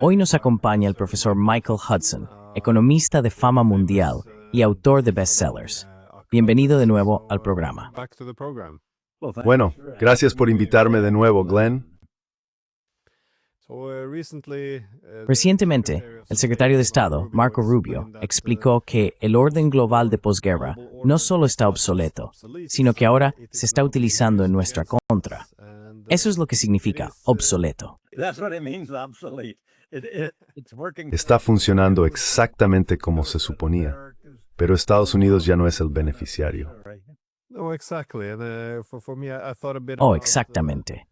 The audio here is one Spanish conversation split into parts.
Hoy nos acompaña el profesor Michael Hudson, economista de fama mundial y autor de bestsellers. Bienvenido de nuevo al programa. Bueno, gracias por invitarme de nuevo, Glenn. Recientemente, el secretario de Estado, Marco Rubio, explicó que el orden global de posguerra no solo está obsoleto, sino que ahora se está utilizando en nuestra contra. Eso es lo que significa obsoleto. Está funcionando exactamente como se suponía, pero Estados Unidos ya no es el beneficiario. Oh, exactamente.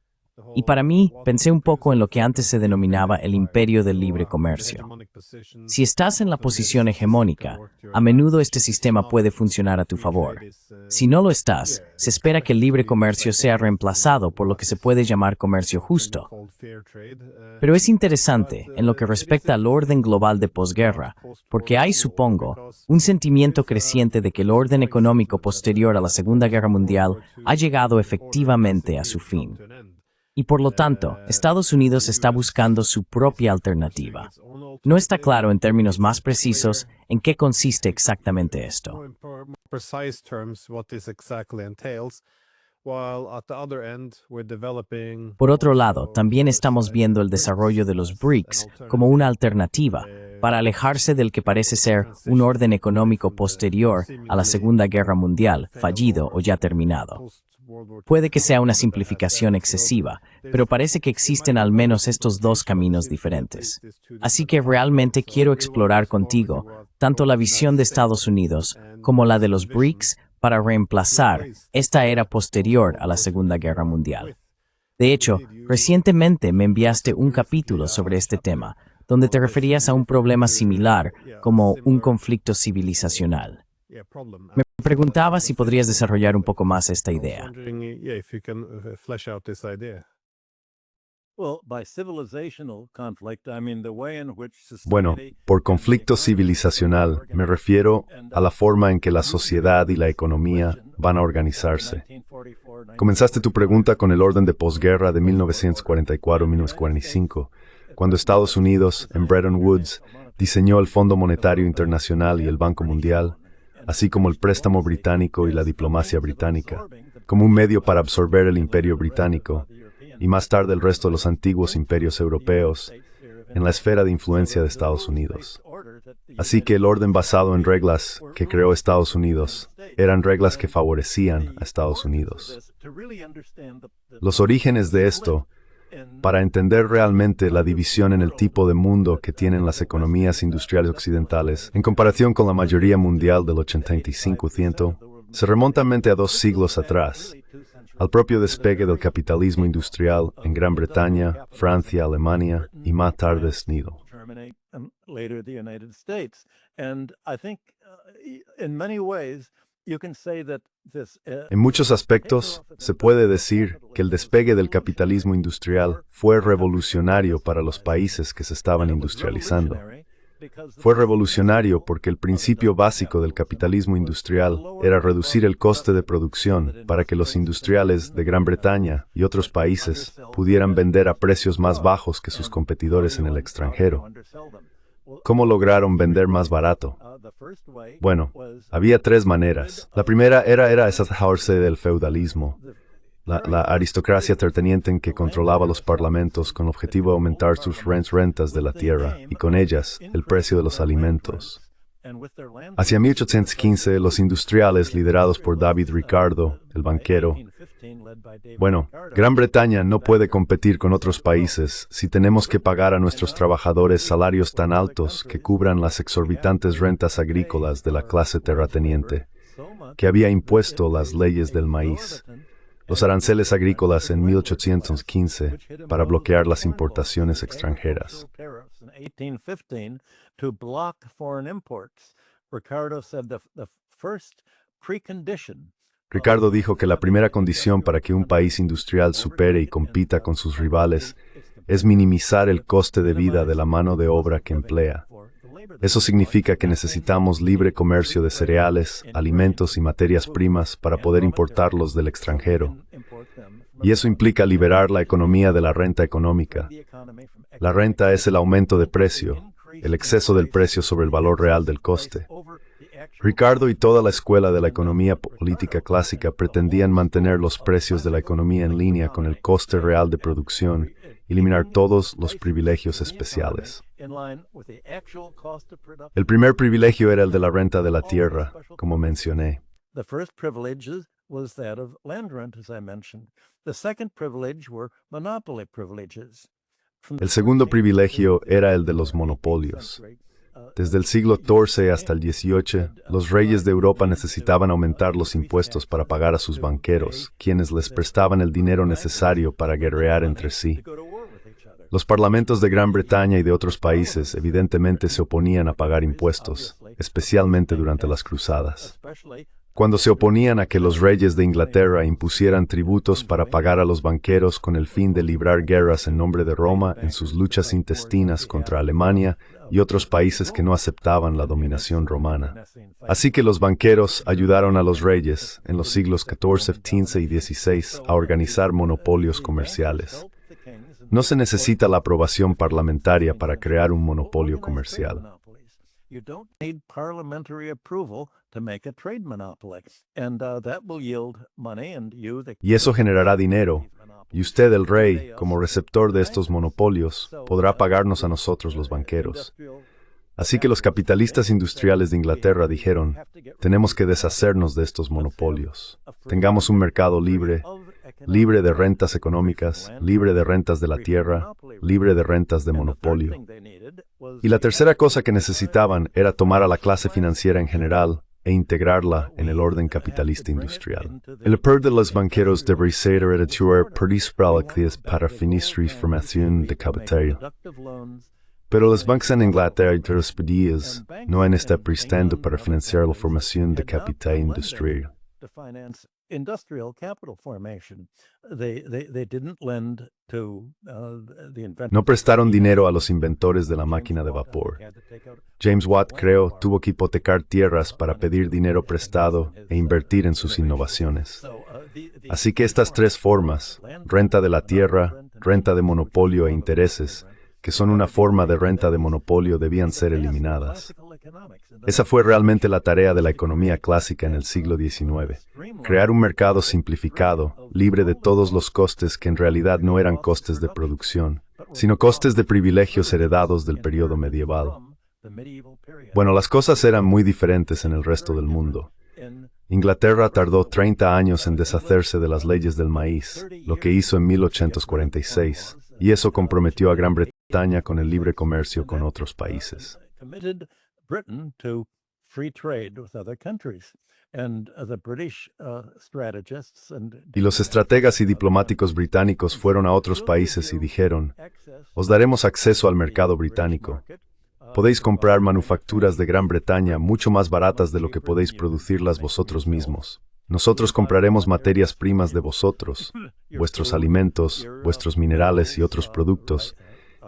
Y para mí, pensé un poco en lo que antes se denominaba el imperio del libre comercio. Si estás en la posición hegemónica, a menudo este sistema puede funcionar a tu favor. Si no lo estás, se espera que el libre comercio sea reemplazado por lo que se puede llamar comercio justo. Pero es interesante en lo que respecta al orden global de posguerra, porque hay, supongo, un sentimiento creciente de que el orden económico posterior a la Segunda Guerra Mundial ha llegado efectivamente a su fin. Y por lo tanto, Estados Unidos está buscando su propia alternativa. No está claro en términos más precisos en qué consiste exactamente esto. Por otro lado, también estamos viendo el desarrollo de los BRICS como una alternativa para alejarse del que parece ser un orden económico posterior a la Segunda Guerra Mundial, fallido o ya terminado. Puede que sea una simplificación excesiva, pero parece que existen al menos estos dos caminos diferentes. Así que realmente quiero explorar contigo tanto la visión de Estados Unidos como la de los BRICS para reemplazar esta era posterior a la Segunda Guerra Mundial. De hecho, recientemente me enviaste un capítulo sobre este tema, donde te referías a un problema similar como un conflicto civilizacional. Me preguntaba si podrías desarrollar un poco más esta idea. Bueno, por conflicto civilizacional me refiero a la forma en que la sociedad y la economía van a organizarse. Comenzaste tu pregunta con el orden de posguerra de 1944-1945, cuando Estados Unidos, en Bretton Woods, diseñó el Fondo Monetario Internacional y el Banco Mundial, así como el préstamo británico y la diplomacia británica, como un medio para absorber el imperio británico, y más tarde el resto de los antiguos imperios europeos, en la esfera de influencia de Estados Unidos. Así que el orden basado en reglas que creó Estados Unidos eran reglas que favorecían a Estados Unidos. Los orígenes de esto, para entender realmente la división en el tipo de mundo que tienen las economías industriales occidentales, en comparación con la mayoría mundial del 85%, se remontan mente a 2 siglos atrás, al propio despegue del capitalismo industrial en Gran Bretaña, Francia, Alemania y más tarde Snido. En muchos aspectos, se puede decir que el despegue del capitalismo industrial fue revolucionario para los países que se estaban industrializando. Fue revolucionario porque el principio básico del capitalismo industrial era reducir el coste de producción para que los industriales de Gran Bretaña y otros países pudieran vender a precios más bajos que sus competidores en el extranjero. ¿Cómo lograron vender más barato? Bueno, había 3 maneras. La primera era desatarse del feudalismo, la aristocracia terrateniente en que controlaba los parlamentos con el objetivo de aumentar sus rentas de la tierra y con ellas el precio de los alimentos. Hacia 1815, los industriales liderados por David Ricardo, el banquero. Bueno, Gran Bretaña no puede competir con otros países si tenemos que pagar a nuestros trabajadores salarios tan altos que cubran las exorbitantes rentas agrícolas de la clase terrateniente, que había impuesto las leyes del maíz, los aranceles agrícolas en 1815 para bloquear las importaciones extranjeras. Ricardo dijo que la primera condición para que un país industrial supere y compita con sus rivales es minimizar el coste de vida de la mano de obra que emplea. Eso significa que necesitamos libre comercio de cereales, alimentos y materias primas para poder importarlos del extranjero. Y eso implica liberar la economía de la renta económica. La renta es el aumento de precio, el exceso del precio sobre el valor real del coste. Ricardo y toda la escuela de la economía política clásica pretendían mantener los precios de la economía en línea con el coste real de producción, eliminar todos los privilegios especiales. El primer privilegio era el de la renta de la tierra, como mencioné. Was that of land rent, as I mentioned. The second privilege were monopoly privileges. El segundo privilegio era el de los monopolios. Desde el siglo XIV hasta el XVIII, los reyes de Europa necesitaban aumentar los impuestos para pagar a sus banqueros, quienes les prestaban el dinero necesario para guerrear entre sí. Los parlamentos de Gran Bretaña y de otros países evidentemente se oponían a pagar impuestos, especialmente durante las cruzadas. Cuando se oponían a que los reyes de Inglaterra impusieran tributos para pagar a los banqueros con el fin de librar guerras en nombre de Roma en sus luchas intestinas contra Alemania y otros países que no aceptaban la dominación romana. Así que los banqueros ayudaron a los reyes, en los siglos XIV, XV y XVI, a organizar monopolios comerciales. No se necesita la aprobación parlamentaria para crear un monopolio comercial. You don't need parliamentary approval to make a trade monopoly, and that will yield money, and you, the Y eso generará dinero, y usted, el rey, como receptor de estos monopolios, podrá pagarnos a nosotros los banqueros. Así que los capitalistas industriales de Inglaterra dijeron, tenemos que deshacernos de estos monopolios. Tengamos un mercado libre, libre de rentas económicas, libre de rentas de la tierra, libre de rentas de monopolio. Y la tercera cosa que necesitaban era tomar a la clase financiera en general e integrarla en el orden capitalista industrial. El poder de los banqueros debería ser hereditario para fines de formación de capital. Pero los bancos en Inglaterra y otros países no han estado prestando para financiar la formación de capital industrial. Industrial capital formation. They didn't lend to the inventors. No prestaron dinero a los inventores de la máquina de vapor. James Watt, creo, tuvo que hipotecar tierras para pedir dinero prestado e invertir en sus innovaciones. Así que estas tres formas, renta de la tierra, renta de monopolio e intereses, que son una forma de renta de monopolio, debían ser eliminadas. Esa fue realmente la tarea de la economía clásica en el siglo XIX. Crear un mercado simplificado, libre de todos los costes que en realidad no eran costes de producción, sino costes de privilegios heredados del periodo medieval. Bueno, las cosas eran muy diferentes en el resto del mundo. Inglaterra tardó 30 años en deshacerse de las leyes del maíz, lo que hizo en 1846, y eso comprometió a Gran Bretaña con el libre comercio con otros países. Britain to free trade with other countries. And the British strategists Y los estrategas y diplomáticos británicos fueron a otros países y dijeron, os daremos acceso al mercado británico. Podéis comprar manufacturas de Gran Bretaña mucho más baratas de lo que podéis producirlas vosotros mismos. Nosotros compraremos materias primas de vosotros, vuestros alimentos, vuestros minerales y otros productos,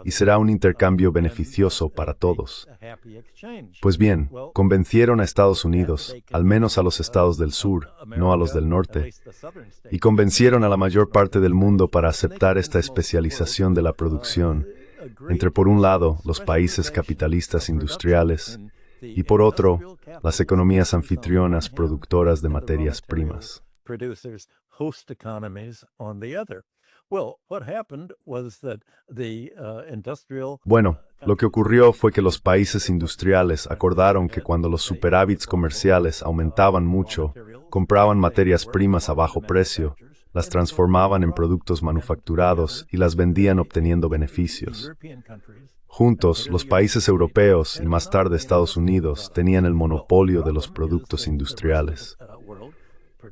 y será un intercambio beneficioso para todos. Pues bien, convencieron a Estados Unidos, al menos a los estados del sur, no a los del norte, y convencieron a la mayor parte del mundo para aceptar esta especialización de la producción, entre por un lado los países capitalistas industriales, y por otro, las economías anfitrionas productoras de materias primas. Bueno, lo que ocurrió fue que los países industriales acordaron que cuando los superávits comerciales aumentaban mucho, compraban materias primas a bajo precio, las transformaban en productos manufacturados y las vendían obteniendo beneficios. Juntos, los países europeos y más tarde Estados Unidos tenían el monopolio de los productos industriales.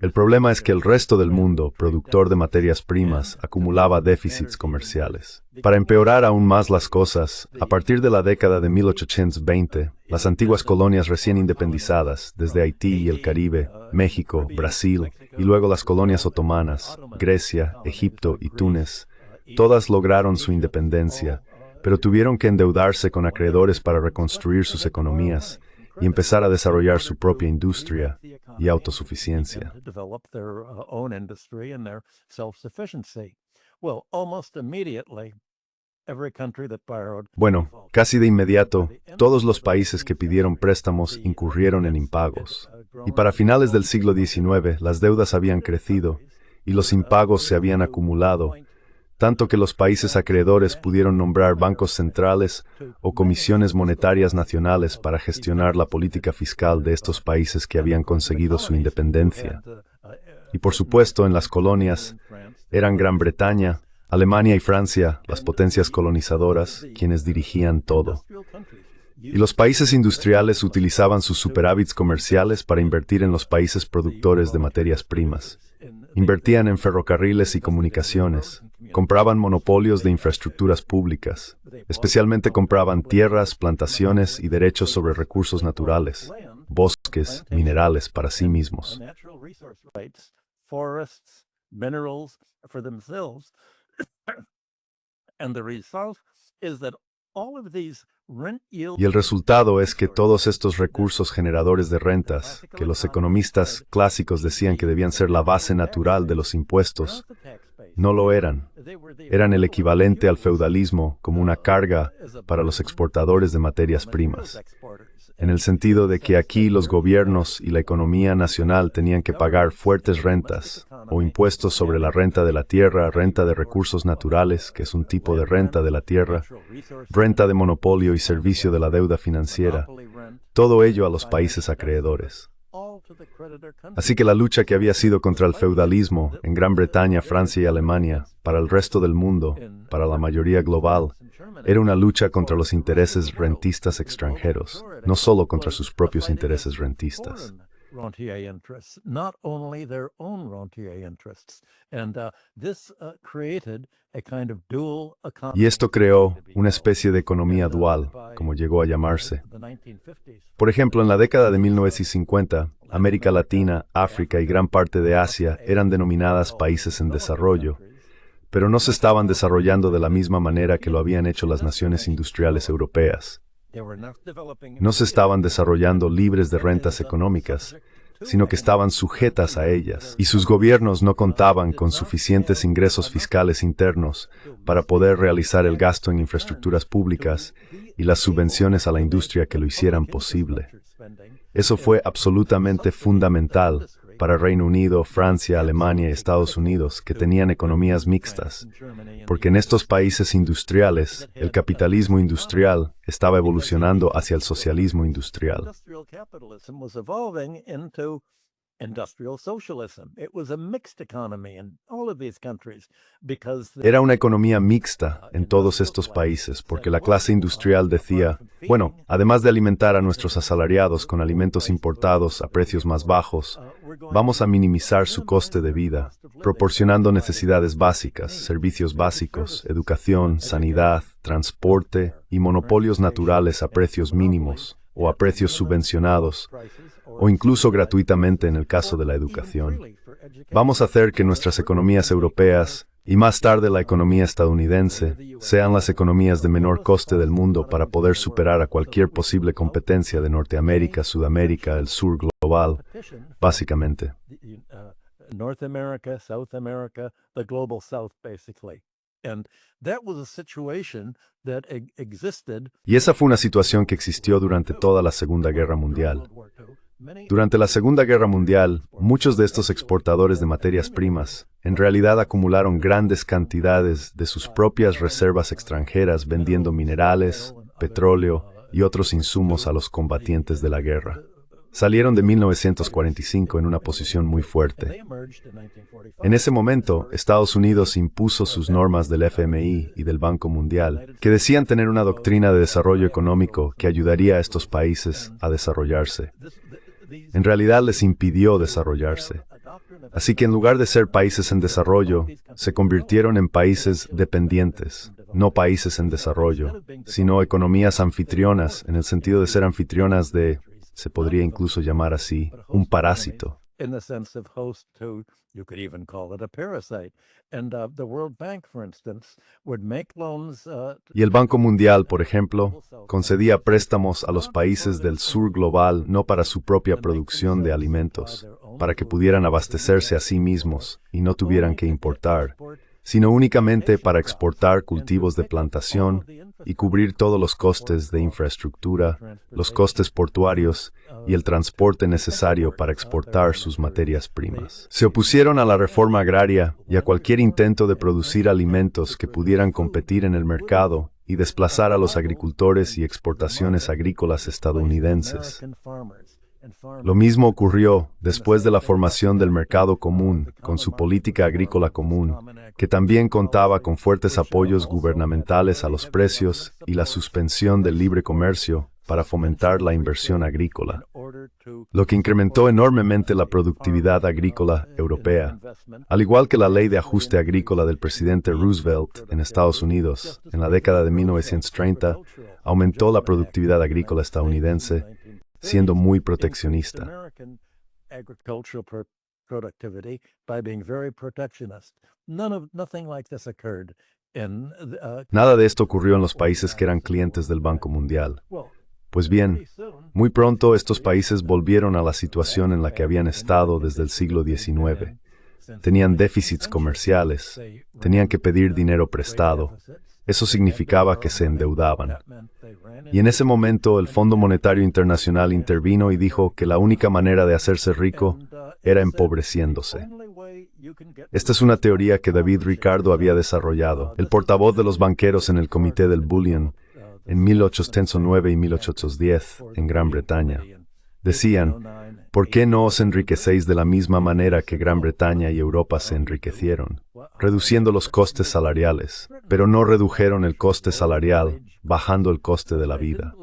El problema es que el resto del mundo, productor de materias primas, acumulaba déficits comerciales. Para empeorar aún más las cosas, a partir de la década de 1820, las antiguas colonias recién independizadas, desde Haití y el Caribe, México, Brasil, y luego las colonias otomanas, Grecia, Egipto y Túnez, todas lograron su independencia, pero tuvieron que endeudarse con acreedores para reconstruir sus economías y empezar a desarrollar su propia industria y autosuficiencia. Bueno, casi de inmediato, todos los países que pidieron préstamos incurrieron en impagos. Y para finales del siglo XIX, las deudas habían crecido y los impagos se habían acumulado, tanto que los países acreedores pudieron nombrar bancos centrales o comisiones monetarias nacionales para gestionar la política fiscal de estos países que habían conseguido su independencia. Y por supuesto, en las colonias, eran Gran Bretaña, Alemania y Francia, las potencias colonizadoras, quienes dirigían todo. Y los países industriales utilizaban sus superávits comerciales para invertir en los países productores de materias primas. Invertían en ferrocarriles y comunicaciones, compraban monopolios de infraestructuras públicas, especialmente compraban tierras, plantaciones y derechos sobre recursos naturales, bosques, minerales para sí mismos. Y el resultado es que todos estos recursos generadores de rentas, que los economistas clásicos decían que debían ser la base natural de los impuestos, no lo eran. Eran el equivalente al feudalismo como una carga para los exportadores de materias primas, en el sentido de que aquí los gobiernos y la economía nacional tenían que pagar fuertes rentas o impuestos sobre la renta de la tierra, renta de recursos naturales, que es un tipo de renta de la tierra, renta de monopolio y servicio de la deuda financiera, todo ello a los países acreedores. Así que la lucha que había sido contra el feudalismo en Gran Bretaña, Francia y Alemania, para el resto del mundo, para la mayoría global, era una lucha contra los intereses rentistas extranjeros, no solo contra sus propios intereses rentistas. Y esto creó una especie de economía dual, como llegó a llamarse. Por ejemplo, en la década de 1950, América Latina, África y gran parte de Asia eran denominadas países en desarrollo, pero no se estaban desarrollando de la misma manera que lo habían hecho las naciones industriales europeas. No se estaban desarrollando libres de rentas económicas, sino que estaban sujetas a ellas, y sus gobiernos no contaban con suficientes ingresos fiscales internos para poder realizar el gasto en infraestructuras públicas y las subvenciones a la industria que lo hicieran posible. Eso fue absolutamente fundamental para Reino Unido, Francia, Alemania y Estados Unidos, que tenían economías mixtas, porque en estos países industriales, el capitalismo industrial estaba evolucionando hacia el socialismo industrial. Era una economía mixta en todos estos países, porque la clase industrial decía, bueno, además de alimentar a nuestros asalariados con alimentos importados a precios más bajos, vamos a minimizar su coste de vida, proporcionando necesidades básicas, servicios básicos, educación, sanidad, transporte y monopolios naturales a precios mínimos o a precios subvencionados, o incluso gratuitamente en el caso de la educación. Vamos a hacer que nuestras economías europeas, y más tarde la economía estadounidense, sean las economías de menor coste del mundo para poder superar a cualquier posible competencia de Norteamérica, Sudamérica, el sur global, básicamente. Y esa fue una situación que existió durante toda la Segunda Guerra Mundial. Durante la Segunda Guerra Mundial, muchos de estos exportadores de materias primas en realidad acumularon grandes cantidades de sus propias reservas extranjeras vendiendo minerales, petróleo y otros insumos a los combatientes de la guerra. Salieron de 1945 en una posición muy fuerte. En ese momento, Estados Unidos impuso sus normas del FMI y del Banco Mundial, que decían tener una doctrina de desarrollo económico que ayudaría a estos países a desarrollarse. En realidad les impidió desarrollarse. Así que en lugar de ser países en desarrollo, se convirtieron en países dependientes, no países en desarrollo, sino economías anfitrionas, en el sentido de ser anfitrionas de, se podría incluso llamar así, un parásito. Y el Banco Mundial, por ejemplo, concedía préstamos a los países del sur global no para su propia producción de alimentos, para que pudieran abastecerse a sí mismos y no tuvieran que importar, sino únicamente para exportar cultivos de plantación y cubrir todos los costes de infraestructura, los costes portuarios y el transporte necesario para exportar sus materias primas. Se opusieron a la reforma agraria y a cualquier intento de producir alimentos que pudieran competir en el mercado y desplazar a los agricultores y exportaciones agrícolas estadounidenses. Lo mismo ocurrió después de la formación del mercado común con su política agrícola común, que también contaba con fuertes apoyos gubernamentales a los precios y la suspensión del libre comercio para fomentar la inversión agrícola, lo que incrementó enormemente la productividad agrícola europea. Al igual que la ley de ajuste agrícola del presidente Roosevelt en Estados Unidos en la década de 1930, aumentó la productividad agrícola estadounidense, siendo muy proteccionista. Nada de esto ocurrió en los países que eran clientes del Banco Mundial. Pues bien, muy pronto estos países volvieron a la situación en la que habían estado desde el siglo XIX. Tenían déficits comerciales, tenían que pedir dinero prestado. Eso significaba que se endeudaban. Y en ese momento el Fondo Monetario Internacional intervino y dijo que la única manera de hacerse rico era empobreciéndose. Esta es una teoría que David Ricardo había desarrollado, el portavoz de los banqueros en el Comité del Bullion, en 1809 y 1810, en Gran Bretaña. Decían, ¿por qué no os enriquecéis de la misma manera que Gran Bretaña y Europa se enriquecieron? Reduciendo los costes salariales, pero no redujeron el coste salarial, bajando el coste de la vida.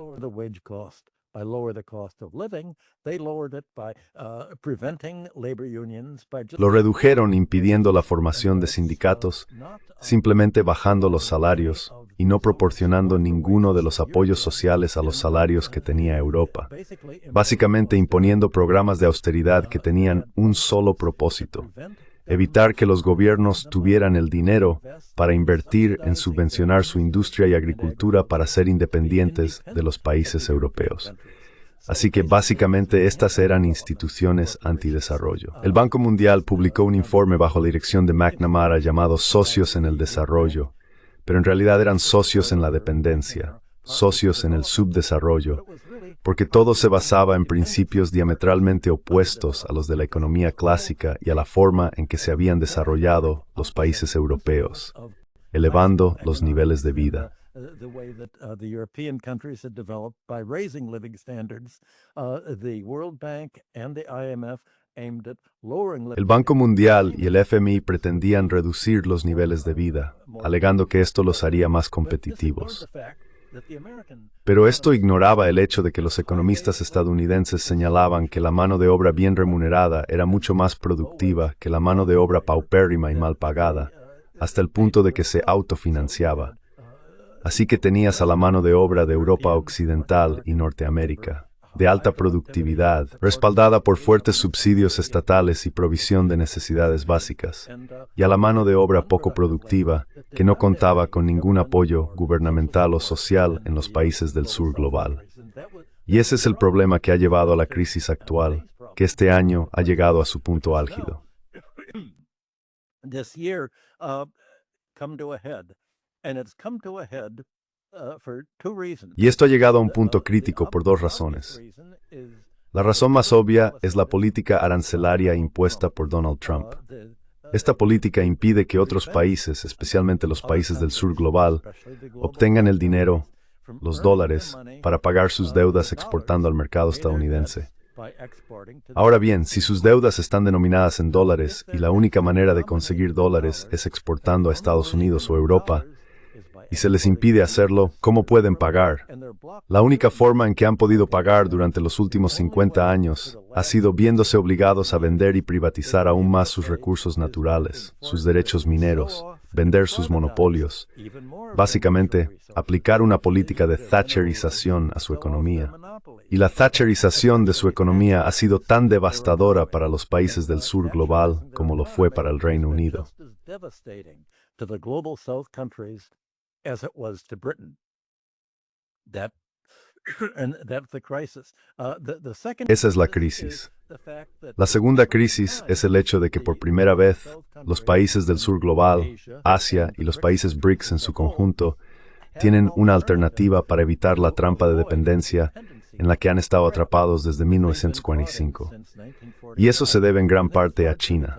Lo redujeron impidiendo la formación de sindicatos, simplemente bajando los salarios y no proporcionando ninguno de los apoyos sociales a los salarios que tenía Europa, básicamente imponiendo programas de austeridad que tenían un solo propósito: evitar que los gobiernos tuvieran el dinero para invertir en subvencionar su industria y agricultura para ser independientes de los países europeos. Así que básicamente estas eran instituciones antidesarrollo. El Banco Mundial publicó un informe bajo la dirección de McNamara llamado Socios en el Desarrollo, pero en realidad eran socios en la dependencia, socios en el subdesarrollo, porque todo se basaba en principios diametralmente opuestos a los de la economía clásica y a la forma en que se habían desarrollado los países europeos, elevando los niveles de vida. El Banco Mundial y el FMI pretendían reducir los niveles de vida, alegando que esto los haría más competitivos. Pero esto ignoraba el hecho de que los economistas estadounidenses señalaban que la mano de obra bien remunerada era mucho más productiva que la mano de obra paupérrima y mal pagada, hasta el punto de que se autofinanciaba. Así que tenías a la mano de obra de Europa Occidental y Norteamérica, de alta productividad, respaldada por fuertes subsidios estatales y provisión de necesidades básicas, y a la mano de obra poco productiva, que no contaba con ningún apoyo gubernamental o social en los países del sur global. Y ese es el problema que ha llevado a la crisis actual, que este año ha llegado a su punto álgido. Y esto ha llegado a un punto crítico por dos razones. La razón más obvia es la política arancelaria impuesta por Donald Trump. Esta política impide que otros países, especialmente los países del sur global, obtengan el dinero, los dólares, para pagar sus deudas exportando al mercado estadounidense. Ahora bien, si sus deudas están denominadas en dólares y la única manera de conseguir dólares es exportando a Estados Unidos o Europa, y se les impide hacerlo, ¿cómo pueden pagar? La única forma en que han podido pagar durante los últimos 50 años ha sido viéndose obligados a vender y privatizar aún más sus recursos naturales, sus derechos mineros, vender sus monopolios. Básicamente, aplicar una política de thatcherización a su economía. Y la thatcherización de su economía ha sido tan devastadora para los países del sur global como lo fue para el Reino Unido. As it was to Britain. That's the crisis. Esa es la crisis. La segunda crisis es el hecho de que por primera vez los países del sur global, Asia y los países BRICS en su conjunto tienen una alternativa para evitar la trampa de dependencia en la que han estado atrapados desde 1945. Y eso se debe en gran parte a China.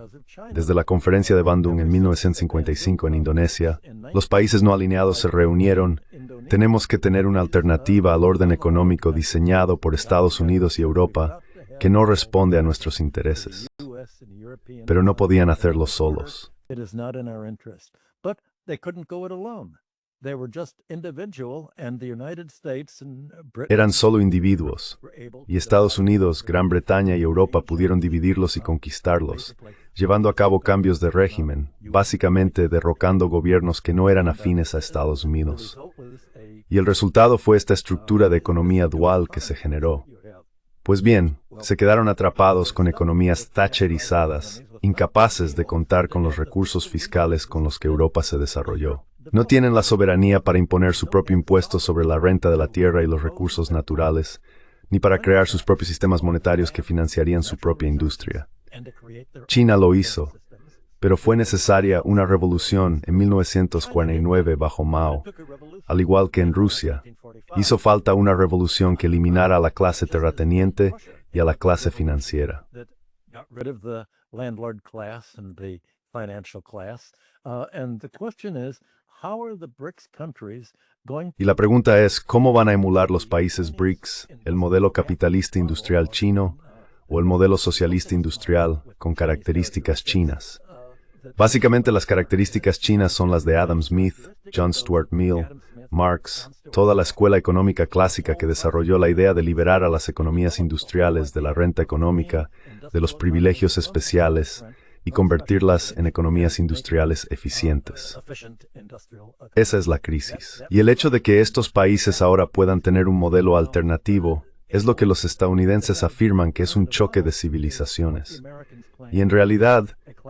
Desde la conferencia de Bandung en 1955 en Indonesia, los países no alineados se reunieron. Tenemos que tener una alternativa al orden económico diseñado por Estados Unidos y Europa que no responde a nuestros intereses. Pero no podían hacerlo solos. Eran solo individuos, y Estados Unidos, Gran Bretaña y Europa pudieron dividirlos y conquistarlos, llevando a cabo cambios de régimen, básicamente derrocando gobiernos que no eran afines a Estados Unidos. Y el resultado fue esta estructura de economía dual que se generó. Pues bien, se quedaron atrapados con economías thatcherizadas, incapaces de contar con los recursos fiscales con los que Europa se desarrolló. No tienen la soberanía para imponer su propio impuesto sobre la renta de la tierra y los recursos naturales, ni para crear sus propios sistemas monetarios que financiarían su propia industria. China lo hizo, pero fue necesaria una revolución en 1949 bajo Mao. Al igual que en Rusia, hizo falta una revolución que eliminara a la clase terrateniente y a la clase financiera. Y la pregunta es, ¿cómo van a emular los países BRICS el modelo capitalista industrial chino o el modelo socialista industrial con características chinas? Básicamente las características chinas son las de Adam Smith, John Stuart Mill, Marx, toda la escuela económica clásica que desarrolló la idea de liberar a las economías industriales de la renta económica, de los privilegios especiales, y convertirlas en economías industriales eficientes. Esa es la crisis. Y el hecho de que estos países ahora puedan tener un modelo alternativo es lo que los estadounidenses afirman que es un choque de civilizaciones. Y en realidad,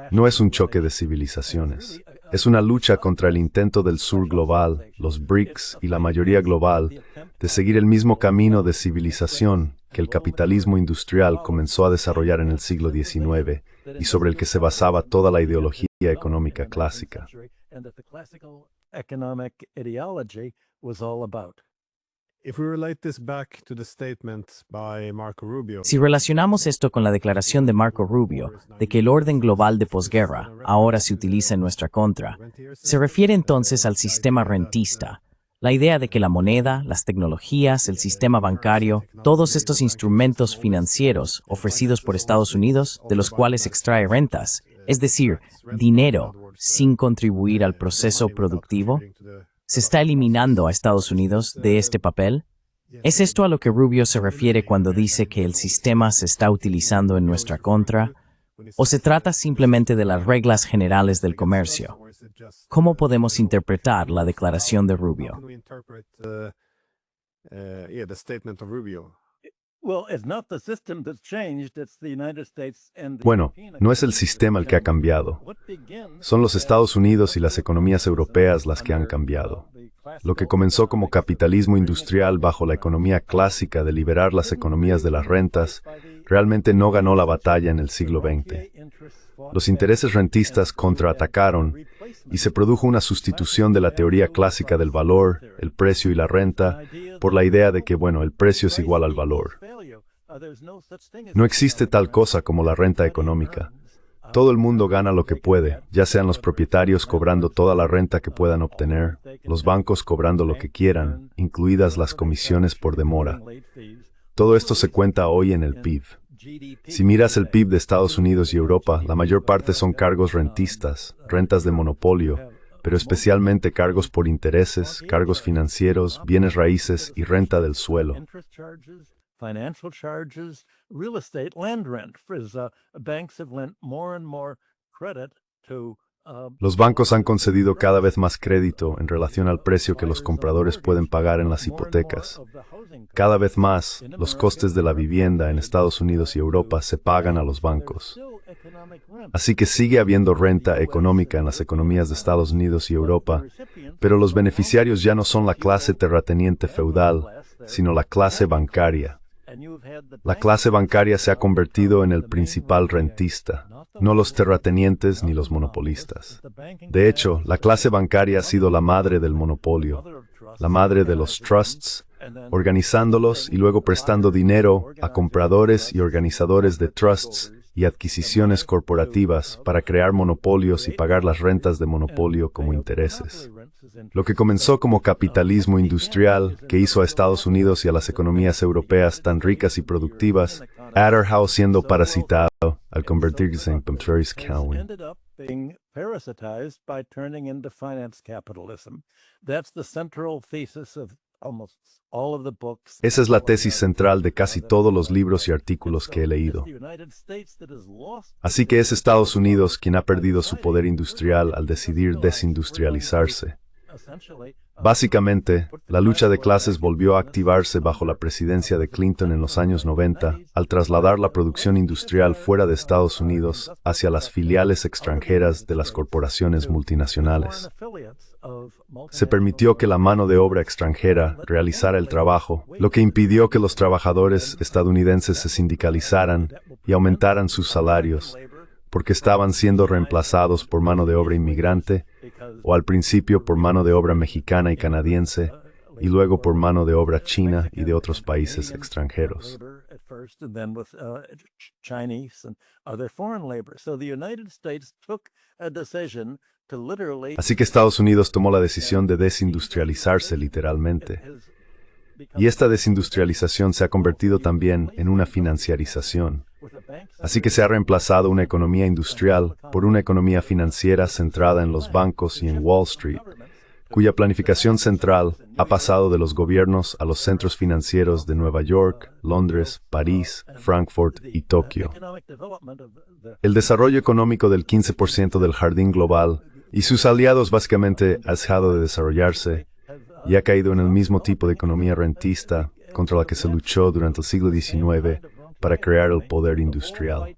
no es un choque de civilizaciones. Es una lucha contra el intento del sur global, los BRICS y la mayoría global, de seguir el mismo camino de civilización que el capitalismo industrial comenzó a desarrollar en el siglo XIX y sobre el que se basaba toda la ideología económica clásica. Si relacionamos esto con la declaración de Marco Rubio de que el orden global de posguerra ahora se utiliza en nuestra contra, se refiere entonces al sistema rentista, la idea de que la moneda, las tecnologías, el sistema bancario, todos estos instrumentos financieros ofrecidos por Estados Unidos, de los cuales extrae rentas, es decir, dinero, sin contribuir al proceso productivo, ¿se está eliminando a Estados Unidos de este papel? ¿Es esto a lo que Rubio se refiere cuando dice que el sistema se está utilizando en nuestra contra? ¿O se trata simplemente de las reglas generales del comercio? ¿Cómo podemos interpretar la declaración de Rubio? Bueno, no es el sistema el que ha cambiado. Son los Estados Unidos y las economías europeas las que han cambiado. Lo que comenzó como capitalismo industrial bajo la economía clásica de liberar las economías de las rentas, realmente no ganó la batalla en el siglo XX. Los intereses rentistas contraatacaron y se produjo una sustitución de la teoría clásica del valor, el precio y la renta, por la idea de que, el precio es igual al valor. No existe tal cosa como la renta económica. Todo el mundo gana lo que puede, ya sean los propietarios cobrando toda la renta que puedan obtener, los bancos cobrando lo que quieran, incluidas las comisiones por demora. Todo esto se cuenta hoy en el PIB. Si miras el PIB de Estados Unidos y Europa, la mayor parte son cargos rentistas, rentas de monopolio, pero especialmente cargos por intereses, cargos financieros, bienes raíces y renta del suelo. Financial charges, real estate, land rent, banks have lent more and more credit to Los bancos han concedido cada vez más crédito en relación al precio que los compradores pueden pagar en las hipotecas. Cada vez más, los costes de la vivienda en Estados Unidos y Europa se pagan a los bancos. Así que sigue habiendo renta económica en las economías de Estados Unidos y Europa, pero los beneficiarios ya no son la clase terrateniente feudal, sino la clase bancaria, La clase bancaria se ha convertido en el principal rentista, no los terratenientes ni los monopolistas. De hecho, la clase bancaria ha sido la madre del monopolio, la madre de los trusts, organizándolos y luego prestando dinero a compradores y organizadores de trusts y adquisiciones corporativas para crear monopolios y pagar las rentas de monopolio como intereses. Lo que comenzó como capitalismo industrial, que hizo a Estados Unidos y a las economías europeas tan ricas y productivas, ha siendo parasitado al convertirse en Contrarious Cowan. Being parasitized by turning into finance capitalism. That's the central thesis of almost all of the books. Esa es la tesis central de casi todos los libros y artículos que he leído. Así que es Estados Unidos quien ha perdido su poder industrial al decidir desindustrializarse. Básicamente, la lucha de clases volvió a activarse bajo la presidencia de Clinton en los años 90, al trasladar la producción industrial fuera de Estados Unidos hacia las filiales extranjeras de las corporaciones multinacionales. Se permitió que la mano de obra extranjera realizara el trabajo, lo que impidió que los trabajadores estadounidenses se sindicalizaran y aumentaran sus salarios, porque estaban siendo reemplazados por mano de obra inmigrante, o al principio por mano de obra mexicana y canadiense, y luego por mano de obra china y de otros países extranjeros. Así que Estados Unidos tomó la decisión de desindustrializarse literalmente. Y esta desindustrialización se ha convertido también en una financiarización. Así que se ha reemplazado una economía industrial por una economía financiera centrada en los bancos y en Wall Street, cuya planificación central ha pasado de los gobiernos a los centros financieros de Nueva York, Londres, París, Frankfurt y Tokio. El desarrollo económico del 15% del jardín global y sus aliados básicamente ha dejado de desarrollarse y ha caído en el mismo tipo de economía rentista contra la que se luchó durante el siglo XIX para crear el poder industrial.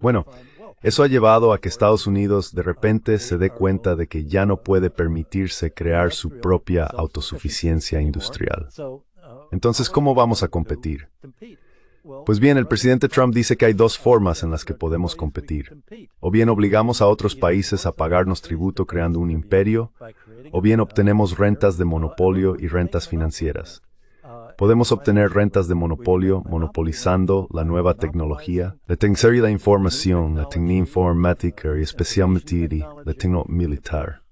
Bueno, eso ha llevado a que Estados Unidos de repente se dé cuenta de que ya no puede permitirse crear su propia autosuficiencia industrial. Entonces, ¿cómo vamos a competir? Pues bien, el presidente Trump dice que hay dos formas en las que podemos competir. O bien obligamos a otros países a pagarnos tributo creando un imperio, o bien obtenemos rentas de monopolio y rentas financieras. Podemos obtener rentas de monopolio monopolizando la nueva tecnología, la tecnología de la información, la tecnología informática y especialmente la tecnología militar.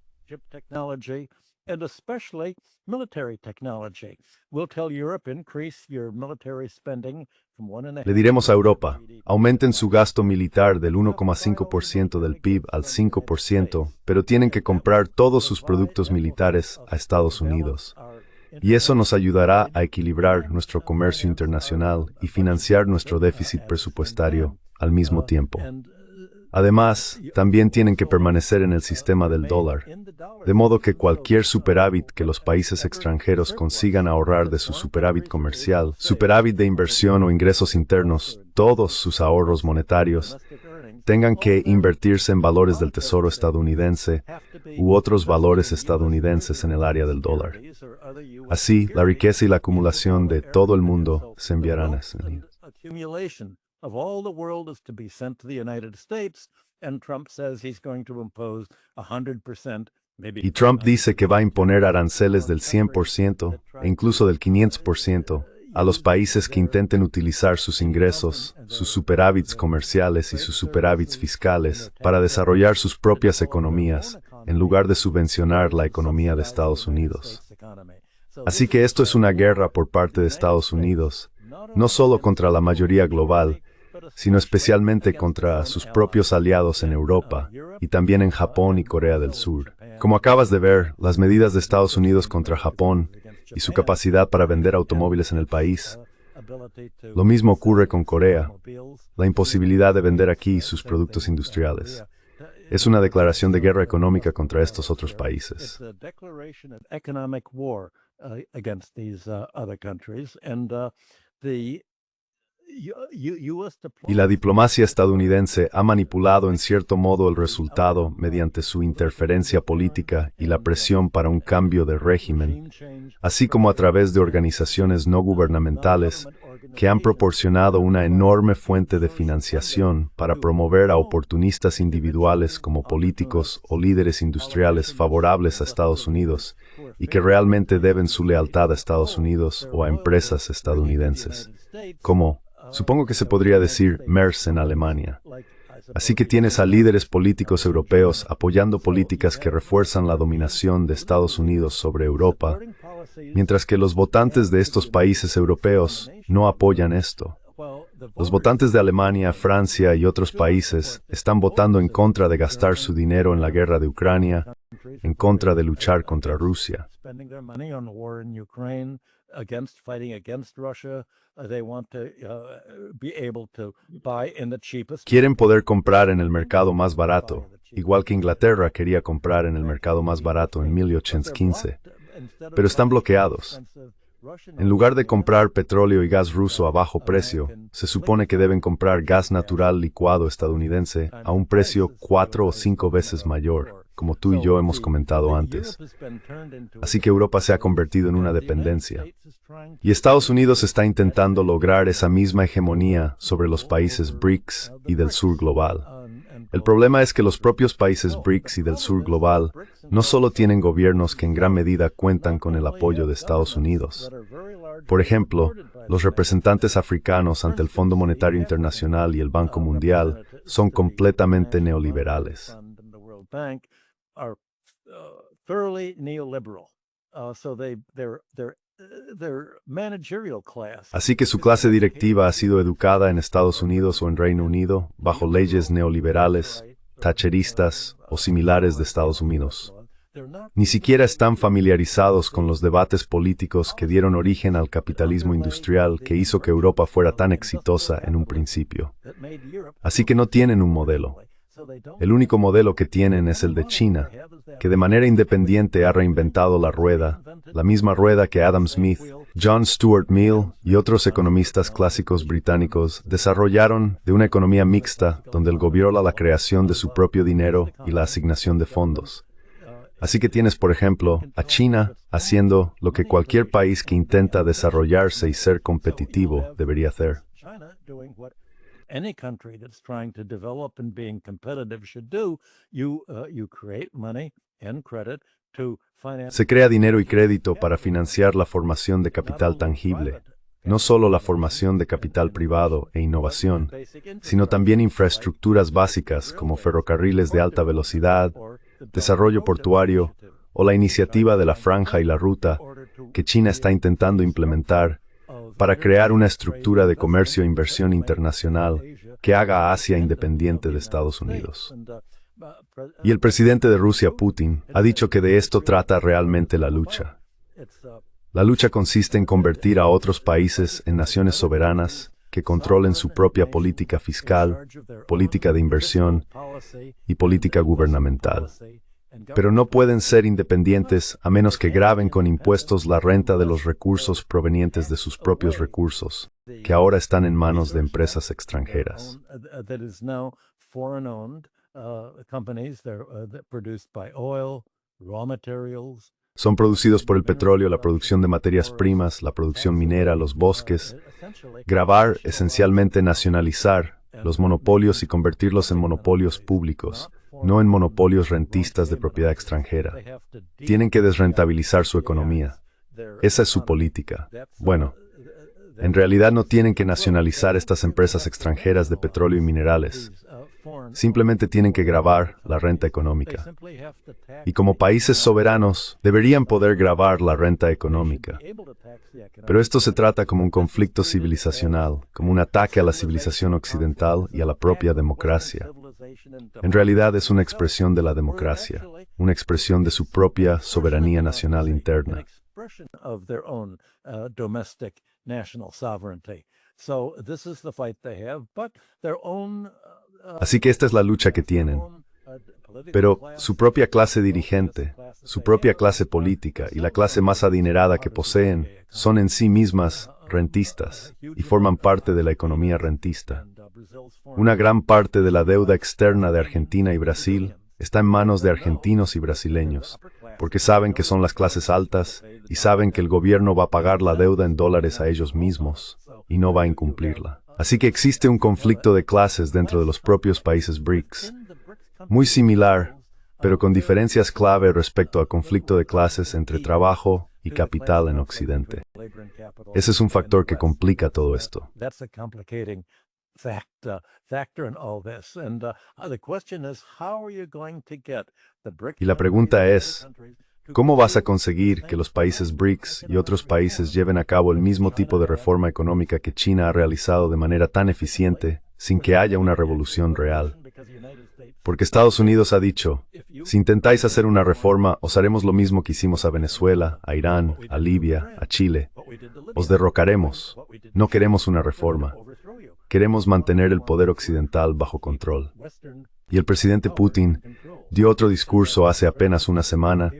And especially military technology. We'll tell Europe increase your military spending from 1.5%. Le diremos a Europa, aumenten su gasto militar del 1,5% del PIB al 5%, pero tienen que comprar todos sus productos militares a Estados Unidos. Y eso nos ayudará a equilibrar nuestro comercio internacional y financiar nuestro déficit presupuestario al mismo tiempo. Además, también tienen que permanecer en el sistema del dólar, de modo que cualquier superávit que los países extranjeros consigan ahorrar de su superávit comercial, superávit de inversión o ingresos internos, todos sus ahorros monetarios, tengan que invertirse en valores del Tesoro estadounidense u otros valores estadounidenses en el área del dólar. Así, la riqueza y la acumulación de todo el mundo se enviarán a of all the world is to be sent to the United States, and Trump says he's going to impose 100%, maybe. Y Trump dice que va a imponer aranceles del 100% e incluso del 500% a los países que intenten utilizar sus ingresos, sus superávits comerciales y sus superávits fiscales para desarrollar sus propias economías, en lugar de subvencionar la economía de Estados Unidos. Así que esto es una guerra por parte de Estados Unidos, no solo contra la mayoría global, sino especialmente contra sus propios aliados en Europa y también en Japón y Corea del Sur. Como acabas de ver, las medidas de Estados Unidos contra Japón y su capacidad para vender automóviles en el país. Lo mismo ocurre con Corea, la imposibilidad de vender aquí sus productos industriales. Es una declaración de guerra económica contra estos otros países. Y la diplomacia estadounidense ha manipulado en cierto modo el resultado mediante su interferencia política y la presión para un cambio de régimen, así como a través de organizaciones no gubernamentales que han proporcionado una enorme fuente de financiación para promover a oportunistas individuales como políticos o líderes industriales favorables a Estados Unidos y que realmente deben su lealtad a Estados Unidos o a empresas estadounidenses, como, supongo que se podría decir, Merz en Alemania. Así que tienes a líderes políticos europeos apoyando políticas que refuerzan la dominación de Estados Unidos sobre Europa, mientras que los votantes de estos países europeos no apoyan esto. Los votantes de Alemania, Francia y otros países están votando en contra de gastar su dinero en la guerra de Ucrania, en contra de luchar contra Rusia. Quieren poder comprar en el mercado más barato, igual que Inglaterra quería comprar en el mercado más barato en 1815, pero están bloqueados. En lugar de comprar petróleo y gas ruso a bajo precio, se supone que deben comprar gas natural licuado estadounidense a un precio 4 o 5 veces mayor, como tú y yo hemos comentado antes. Así que Europa se ha convertido en una dependencia. Y Estados Unidos está intentando lograr esa misma hegemonía sobre los países BRICS y del sur global. El problema es que los propios países BRICS y del sur global no solo tienen gobiernos que en gran medida cuentan con el apoyo de Estados Unidos. Por ejemplo, los representantes africanos ante el Fondo Monetario Internacional y el Banco Mundial son completamente neoliberales. Así que su clase directiva ha sido educada en Estados Unidos o en Reino Unido bajo leyes neoliberales, thatcheristas o similares de Estados Unidos. Ni siquiera están familiarizados con los debates políticos que dieron origen al capitalismo industrial que hizo que Europa fuera tan exitosa en un principio. Así que no tienen un modelo. El único modelo que tienen es el de China, que de manera independiente ha reinventado la rueda, la misma rueda que Adam Smith, John Stuart Mill y otros economistas clásicos británicos desarrollaron de una economía mixta donde el gobierno la creación de su propio dinero y la asignación de fondos. Así que tienes, por ejemplo, a China haciendo lo que cualquier país que intenta desarrollarse y ser competitivo debería hacer. Any country that's trying to develop and being competitive should do. You create money and credit to finance. Se crea dinero y crédito para financiar la formación de capital tangible, no solo la formación de capital privado e innovación, sino también infraestructuras básicas como ferrocarriles de alta velocidad, desarrollo portuario o la iniciativa de la Franja y la Ruta que China está intentando implementar para crear una estructura de comercio e inversión internacional que haga a Asia independiente de Estados Unidos. Y el presidente de Rusia, Putin, ha dicho que de esto trata realmente la lucha. La lucha consiste en convertir a otros países en naciones soberanas que controlen su propia política fiscal, política de inversión y política gubernamental. Pero no pueden ser independientes a menos que graven con impuestos la renta de los recursos provenientes de sus propios recursos, que ahora están en manos de empresas extranjeras. Son producidos por el petróleo, la producción de materias primas, la producción minera, los bosques. Gravar, esencialmente nacionalizar, los monopolios y convertirlos en monopolios públicos, no en monopolios rentistas de propiedad extranjera. Tienen que desrentabilizar su economía. Esa es su política. Bueno, en realidad no tienen que nacionalizar estas empresas extranjeras de petróleo y minerales. Simplemente tienen que gravar la renta económica. Y como países soberanos, deberían poder gravar la renta económica. Pero esto se trata como un conflicto civilizacional, como un ataque a la civilización occidental y a la propia democracia. En realidad es una expresión de la democracia, una expresión de su propia soberanía nacional interna. Así que esta es la lucha que tienen. Pero su propia clase dirigente, su propia clase política y la clase más adinerada que poseen son en sí mismas rentistas, y forman parte de la economía rentista. Una gran parte de la deuda externa de Argentina y Brasil está en manos de argentinos y brasileños, porque saben que son las clases altas y saben que el gobierno va a pagar la deuda en dólares a ellos mismos y no va a incumplirla. Así que existe un conflicto de clases dentro de los propios países BRICS, muy similar, pero con diferencias clave respecto al conflicto de clases entre trabajo y capital en Occidente. Ese es un factor que complica todo esto. Y la pregunta es, ¿cómo vas a conseguir que los países BRICS y otros países lleven a cabo el mismo tipo de reforma económica que China ha realizado de manera tan eficiente sin que haya una revolución real? Porque Estados Unidos ha dicho, si intentáis hacer una reforma, os haremos lo mismo que hicimos a Venezuela, a Irán, a Libia, a Chile. Os derrocaremos. No queremos una reforma. Queremos mantener el poder occidental bajo control. Y el presidente Putin dio otro discurso hace apenas una semana,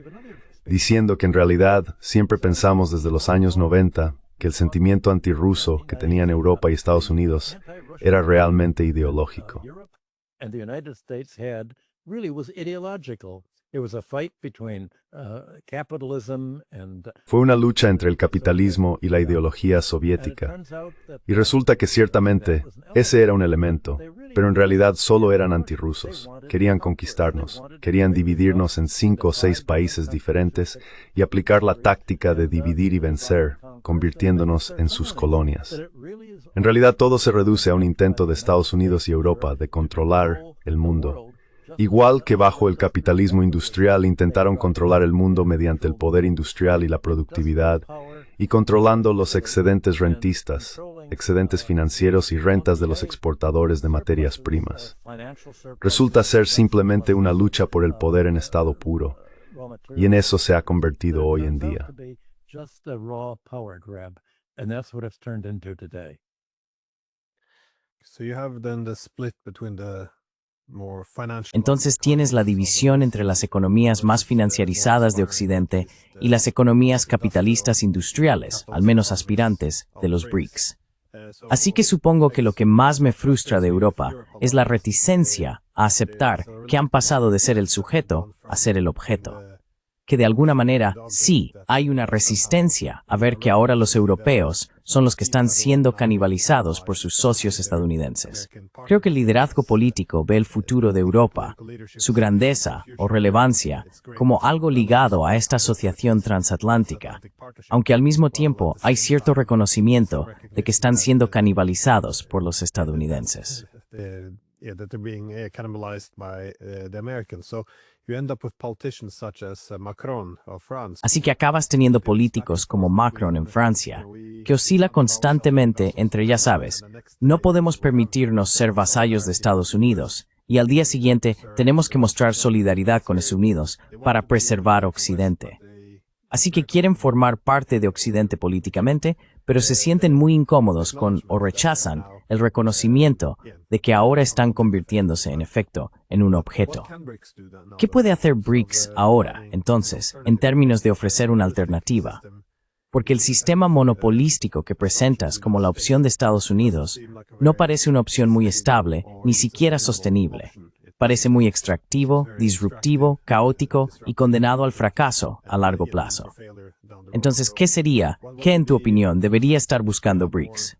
diciendo que en realidad siempre pensamos desde los años 90 que el sentimiento antirruso que tenían Europa y Estados Unidos era realmente ideológico. And the United States had really was ideological. It was a fight between capitalism and Fue una lucha entre el capitalismo y la ideología soviética. Y resulta que ciertamente ese era un elemento, pero en realidad solo eran antirrusos. Querían conquistarnos, querían dividirnos en 5 o 6 países diferentes y aplicar la táctica de dividir y vencer, convirtiéndonos en sus colonias. En realidad todo se reduce a un intento de Estados Unidos y Europa de controlar el mundo. Igual que bajo el capitalismo industrial intentaron controlar el mundo mediante el poder industrial y la productividad, y controlando los excedentes rentistas, excedentes financieros y rentas de los exportadores de materias primas. Resulta ser simplemente una lucha por el poder en estado puro, y en eso se ha convertido hoy en día. Entonces tienes la división entre las economías más financiarizadas de Occidente y las economías capitalistas industriales, al menos aspirantes, de los BRICS. Así que supongo que lo que más me frustra de Europa es la reticencia a aceptar que han pasado de ser el sujeto a ser el objeto. Que de alguna manera, sí, hay una resistencia a ver que ahora los europeos son los que están siendo canibalizados por sus socios estadounidenses. Creo que el liderazgo político ve el futuro de Europa, su grandeza o relevancia, como algo ligado a esta asociación transatlántica, aunque al mismo tiempo hay cierto reconocimiento de que están siendo canibalizados por los estadounidenses. Así que acabas teniendo políticos como Macron en Francia, que oscila constantemente entre, ya sabes, no podemos permitirnos ser vasallos de Estados Unidos, y al día siguiente tenemos que mostrar solidaridad con Estados Unidos para preservar Occidente. Así que quieren formar parte de Occidente políticamente, pero se sienten muy incómodos con o rechazan el reconocimiento de que ahora están convirtiéndose, en efecto, en un objeto. ¿Qué puede hacer BRICS ahora, entonces, en términos de ofrecer una alternativa? Porque el sistema monopolístico que presentas como la opción de Estados Unidos no parece una opción muy estable, ni siquiera sostenible. Parece muy extractivo, disruptivo, caótico y condenado al fracaso a largo plazo. Entonces, ¿qué en tu opinión debería estar buscando BRICS?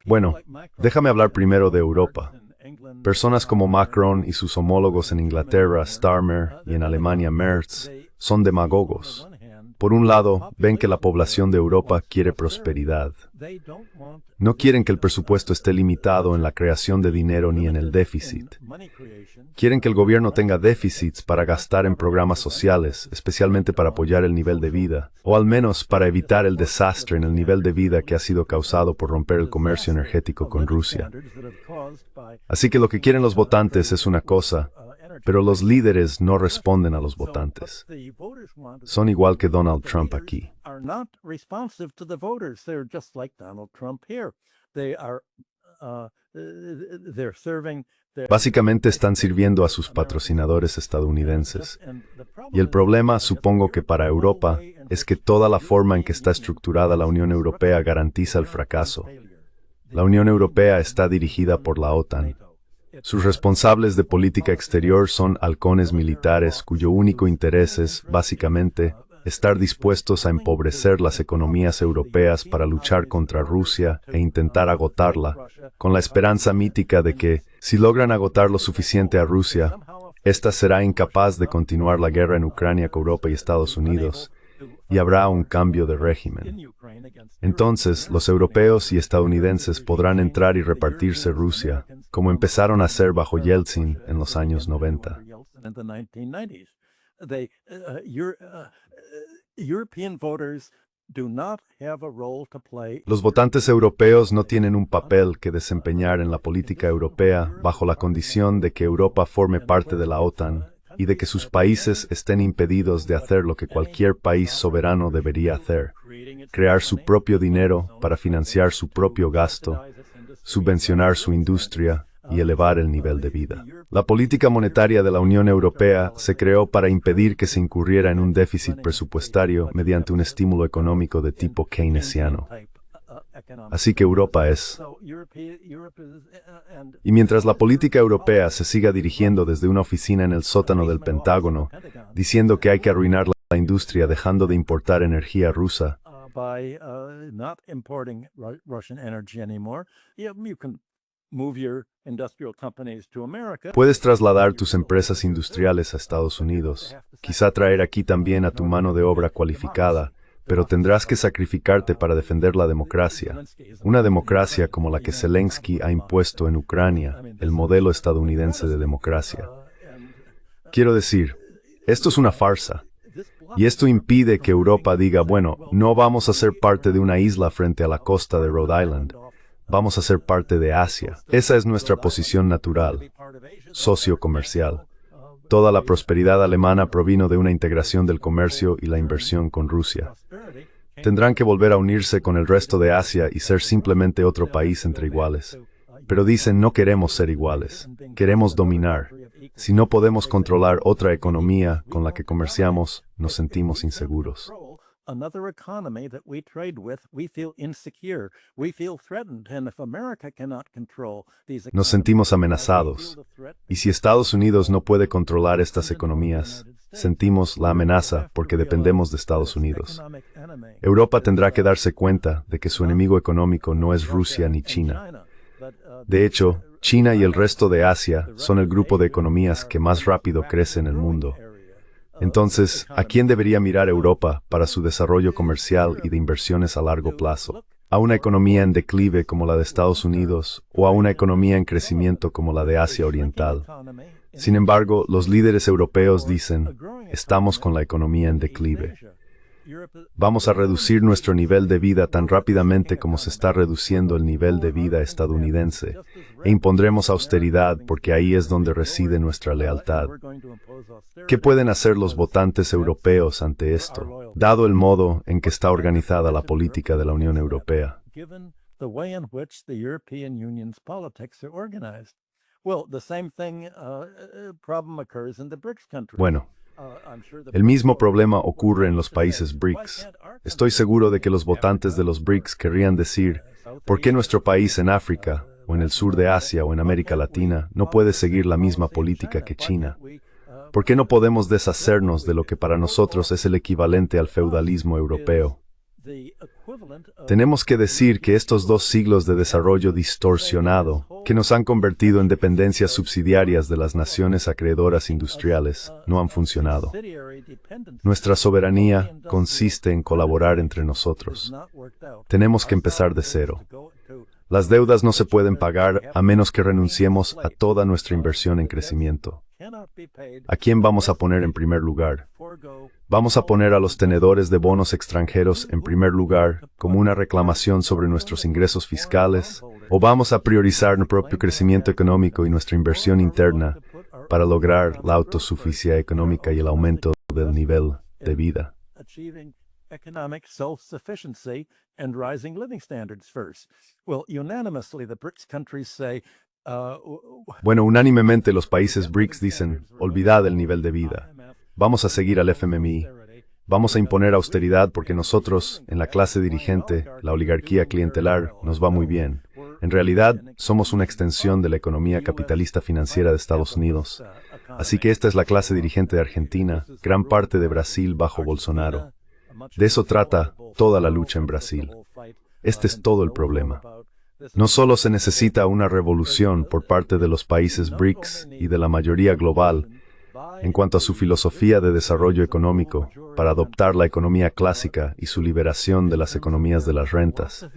Bueno, déjame hablar primero de Europa. Personas como Macron y sus homólogos en Inglaterra, Starmer, y en Alemania, Merz, son demagogos. Por un lado, ven que la población de Europa quiere prosperidad. No quieren que el presupuesto esté limitado en la creación de dinero ni en el déficit. Quieren que el gobierno tenga déficits para gastar en programas sociales, especialmente para apoyar el nivel de vida, o al menos para evitar el desastre en el nivel de vida que ha sido causado por romper el comercio energético con Rusia. Así que lo que quieren los votantes es una cosa, pero los líderes no responden a los votantes. Son igual que Donald Trump aquí. Básicamente están sirviendo a sus patrocinadores estadounidenses. Y el problema, supongo que para Europa, es que toda la forma en que está estructurada la Unión Europea garantiza el fracaso. La Unión Europea está dirigida por la OTAN. Sus responsables de política exterior son halcones militares cuyo único interés es, básicamente, estar dispuestos a empobrecer las economías europeas para luchar contra Rusia e intentar agotarla, con la esperanza mítica de que, si logran agotar lo suficiente a Rusia, ésta será incapaz de continuar la guerra en Ucrania con Europa y Estados Unidos, y habrá un cambio de régimen. Entonces, los europeos y estadounidenses podrán entrar y repartirse Rusia, como empezaron a hacer bajo Yeltsin en los años 90. Los votantes europeos no tienen un papel que desempeñar en la política europea bajo la condición de que Europa forme parte de la OTAN y de que sus países estén impedidos de hacer lo que cualquier país soberano debería hacer: crear su propio dinero para financiar su propio gasto, subvencionar su industria y elevar el nivel de vida. La política monetaria de la Unión Europea se creó para impedir que se incurriera en un déficit presupuestario mediante un estímulo económico de tipo keynesiano. Así que Europa es. Y mientras la política europea se siga dirigiendo desde una oficina en el sótano del Pentágono, diciendo que hay que arruinar la industria dejando de importar energía rusa, puedes trasladar tus empresas industriales a Estados Unidos, quizá traer aquí también a tu mano de obra cualificada, pero tendrás que sacrificarte para defender la democracia, una democracia como la que Zelensky ha impuesto en Ucrania, el modelo estadounidense de democracia. Quiero decir, esto es una farsa, y esto impide que Europa diga, bueno, no vamos a ser parte de una isla frente a la costa de Rhode Island, vamos a ser parte de Asia. Esa es nuestra posición natural, socio-comercial. Toda la prosperidad alemana provino de una integración del comercio y la inversión con Rusia. Tendrán que volver a unirse con el resto de Asia y ser simplemente otro país entre iguales. Pero dicen, no queremos ser iguales, queremos dominar. Si no podemos controlar otra economía con la que comerciamos, nos sentimos inseguros. Another economy that we trade with, we feel insecure, we feel threatened, and if America cannot control these Nos sentimos amenazados, y si Estados Unidos no puede controlar estas economías, sentimos la amenaza porque dependemos de Estados Unidos. Europa tendrá que darse cuenta de que su enemigo económico no es Rusia ni China. De hecho, China y el resto de Asia son el grupo de economías que más rápido crece en el mundo. Entonces, ¿a quién debería mirar Europa para su desarrollo comercial y de inversiones a largo plazo? ¿A una economía en declive como la de Estados Unidos o a una economía en crecimiento como la de Asia Oriental? Sin embargo, los líderes europeos dicen, estamos con la economía en declive. Vamos a reducir nuestro nivel de vida tan rápidamente como se está reduciendo el nivel de vida estadounidense, e impondremos austeridad porque ahí es donde reside nuestra lealtad. ¿Qué pueden hacer los votantes europeos ante esto, dado el modo en que está organizada la política de la Unión Europea? Bueno, el mismo problema ocurre en los países BRICS. Estoy seguro de que los votantes de los BRICS querrían decir, ¿por qué nuestro país en África, o en el sur de Asia, o en América Latina, no puede seguir la misma política que China? ¿Por qué no podemos deshacernos de lo que para nosotros es el equivalente al feudalismo europeo? Tenemos que decir que estos 2 siglos de desarrollo distorsionado, que nos han convertido en dependencias subsidiarias de las naciones acreedoras industriales, no han funcionado. Nuestra soberanía consiste en colaborar entre nosotros. Tenemos que empezar de cero. Las deudas no se pueden pagar a menos que renunciemos a toda nuestra inversión en crecimiento. ¿A quién vamos a poner en primer lugar? ¿Vamos a poner a los tenedores de bonos extranjeros en primer lugar como una reclamación sobre nuestros ingresos fiscales? ¿O vamos a priorizar nuestro propio crecimiento económico y nuestra inversión interna para lograr la autosuficiencia económica y el aumento del nivel de vida? economic self-sufficiency and rising living standards first. Well, unanimously, the BRICS countries say, Bueno, unánimemente los países BRICS dicen, olvidad el nivel de vida. Vamos a seguir al FMI. Vamos a imponer austeridad porque nosotros, en la clase dirigente, la oligarquía clientelar, nos va muy bien. En realidad, somos una extensión de la economía capitalista financiera de Estados Unidos. Así que esta es la clase dirigente de Argentina, gran parte de Brasil bajo Bolsonaro. De eso trata toda la lucha en Brasil. Este es todo el problema. No solo se necesita una revolución por parte de los países BRICS y de la mayoría global en cuanto a su filosofía de desarrollo económico para adoptar la economía clásica y su liberación de las economías de las rentas,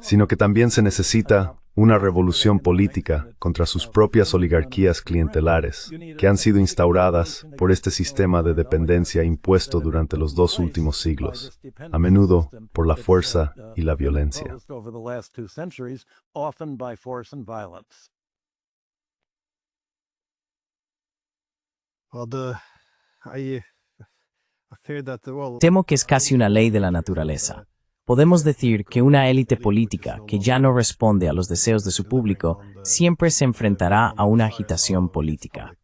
sino que también se necesita una revolución política contra sus propias oligarquías clientelares que han sido instauradas por este sistema de dependencia impuesto durante los 2 últimos siglos, a menudo por la fuerza y la violencia. Temo que es casi una ley de la naturaleza. Podemos decir que una élite política que ya no responde a los deseos de su público siempre se enfrentará a una agitación política.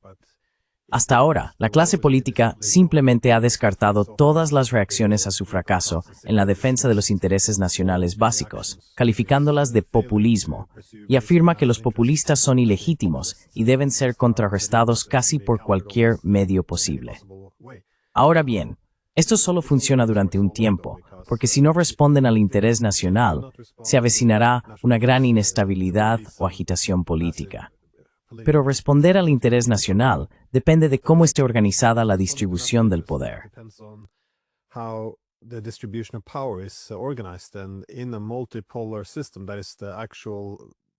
Hasta ahora, la clase política simplemente ha descartado todas las reacciones a su fracaso en la defensa de los intereses nacionales básicos, calificándolas de populismo, y afirma que los populistas son ilegítimos y deben ser contrarrestados casi por cualquier medio posible. Ahora bien, esto solo funciona durante un tiempo, porque si no responden al interés nacional, se avecinará una gran inestabilidad o agitación política. Pero responder al interés nacional depende de cómo esté organizada la distribución del poder.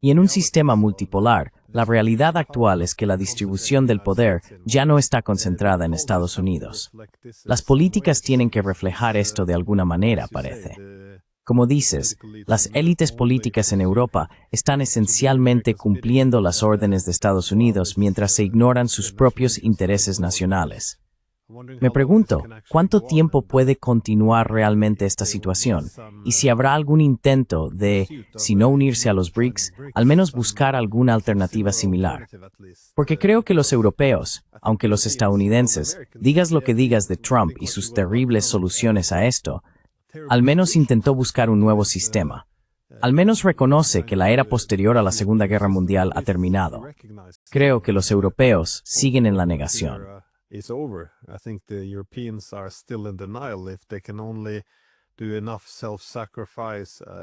Y en un sistema multipolar, la realidad actual es que la distribución del poder ya no está concentrada en Estados Unidos. Las políticas tienen que reflejar esto de alguna manera, parece. Como dices, las élites políticas en Europa están esencialmente cumpliendo las órdenes de Estados Unidos mientras se ignoran sus propios intereses nacionales. Me pregunto, ¿cuánto tiempo puede continuar realmente esta situación? Y si habrá algún intento de, si no unirse a los BRICS, al menos buscar alguna alternativa similar. Porque creo que los europeos, aunque los estadounidenses, digas lo que digas de Trump y sus terribles soluciones a esto, al menos intentó buscar un nuevo sistema. Al menos reconoce que la era posterior a la Segunda Guerra Mundial ha terminado. Creo que los europeos siguen en la negación.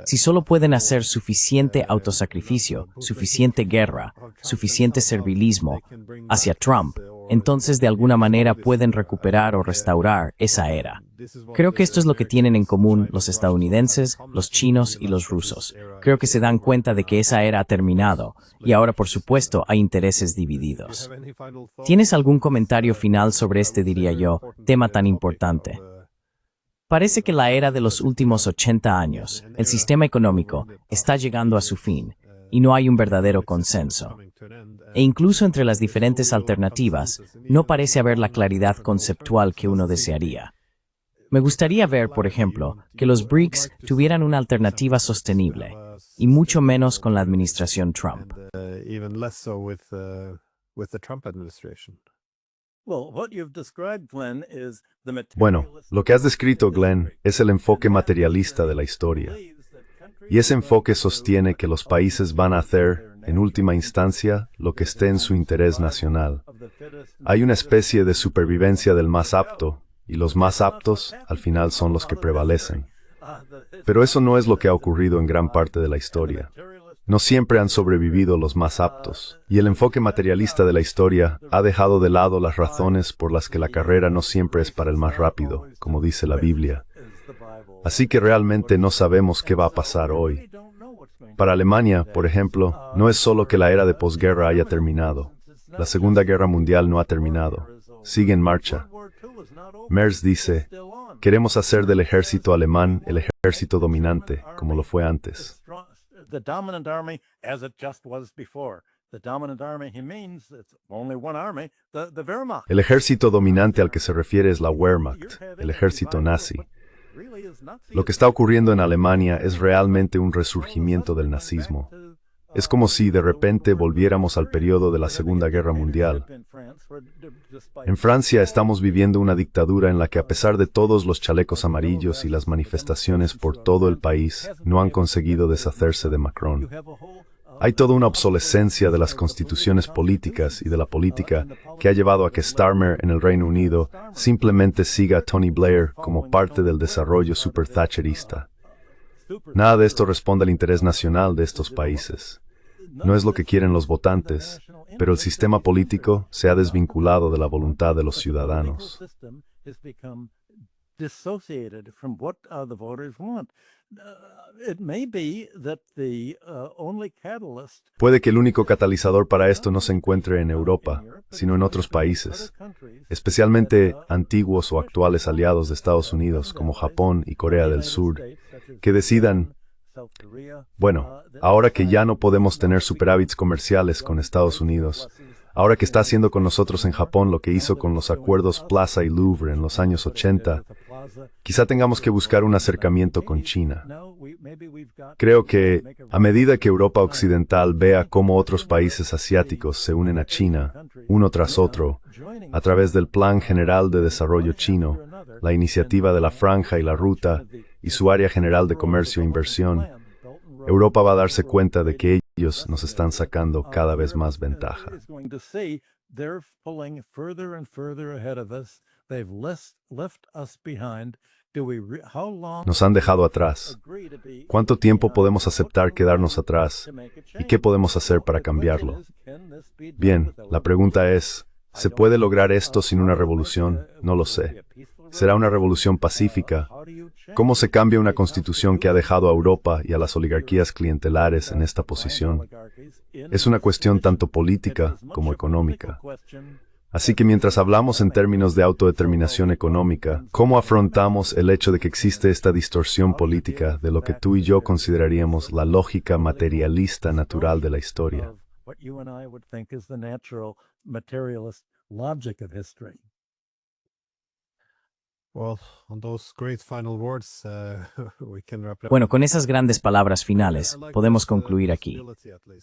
Si solo pueden hacer suficiente autosacrificio, suficiente guerra, suficiente servilismo hacia Trump, entonces de alguna manera pueden recuperar o restaurar esa era. Creo que esto es lo que tienen en común los estadounidenses, los chinos y los rusos. Creo que se dan cuenta de que esa era ha terminado, y ahora por supuesto hay intereses divididos. ¿Tienes algún comentario final sobre este, diría yo, tema tan importante? Parece que la era de los últimos 80 años, el sistema económico, está llegando a su fin, y no hay un verdadero consenso. E incluso entre las diferentes alternativas, no parece haber la claridad conceptual que uno desearía. Me gustaría ver, por ejemplo, que los BRICS tuvieran una alternativa sostenible, y mucho menos con la administración Trump. Bueno, lo que has descrito, Glenn, es el enfoque materialista de la historia. Y ese enfoque sostiene que los países van a hacer, en última instancia, lo que esté en su interés nacional. Hay una especie de supervivencia del más apto, y los más aptos, al final, son los que prevalecen. Pero eso no es lo que ha ocurrido en gran parte de la historia. No siempre han sobrevivido los más aptos, y el enfoque materialista de la historia ha dejado de lado las razones por las que la carrera no siempre es para el más rápido, como dice la Biblia. Así que realmente no sabemos qué va a pasar hoy. Para Alemania, por ejemplo, no es solo que la era de posguerra haya terminado. La Segunda Guerra Mundial no ha terminado. Sigue en marcha. Merz dice, queremos hacer del ejército alemán el ejército dominante, como lo fue antes. El ejército dominante al que se refiere es la Wehrmacht, el ejército nazi. Lo que está ocurriendo en Alemania es realmente un resurgimiento del nazismo. Es como si de repente volviéramos al periodo de la Segunda Guerra Mundial. En Francia estamos viviendo una dictadura en la que, a pesar de todos los chalecos amarillos y las manifestaciones por todo el país, no han conseguido deshacerse de Macron. Hay toda una obsolescencia de las constituciones políticas y de la política que ha llevado a que Starmer en el Reino Unido simplemente siga a Tony Blair como parte del desarrollo super-thatcherista. Nada de esto responde al interés nacional de estos países. No es lo que quieren los votantes, pero el sistema político se ha desvinculado de la voluntad de los ciudadanos. Puede que el único catalizador para esto no se encuentre en Europa, sino en otros países, especialmente antiguos o actuales aliados de Estados Unidos como Japón y Corea del Sur, que decidan, bueno, ahora que ya no podemos tener superávits comerciales con Estados Unidos, ahora que está haciendo con nosotros en Japón lo que hizo con los acuerdos Plaza y Louvre en los años 80, quizá tengamos que buscar un acercamiento con China. Creo que, a medida que Europa Occidental vea cómo otros países asiáticos se unen a China, uno tras otro, a través del Plan General de Desarrollo Chino, la Iniciativa de la Franja y la Ruta, y su Área General de Comercio e Inversión, Europa va a darse cuenta de que ellos nos están sacando cada vez más ventaja. Nos han dejado atrás. ¿Cuánto tiempo podemos aceptar quedarnos atrás? ¿Y qué podemos hacer para cambiarlo? Bien, la pregunta es, ¿se puede lograr esto sin una revolución? No lo sé. ¿Será una revolución pacífica? ¿Cómo se cambia una constitución que ha dejado a Europa y a las oligarquías clientelares en esta posición? Es una cuestión tanto política como económica. Así que mientras hablamos en términos de autodeterminación económica, ¿cómo afrontamos el hecho de que existe esta distorsión política de lo que tú y yo consideraríamos la lógica materialista natural de la historia? Bueno, con esas grandes palabras finales, podemos concluir aquí.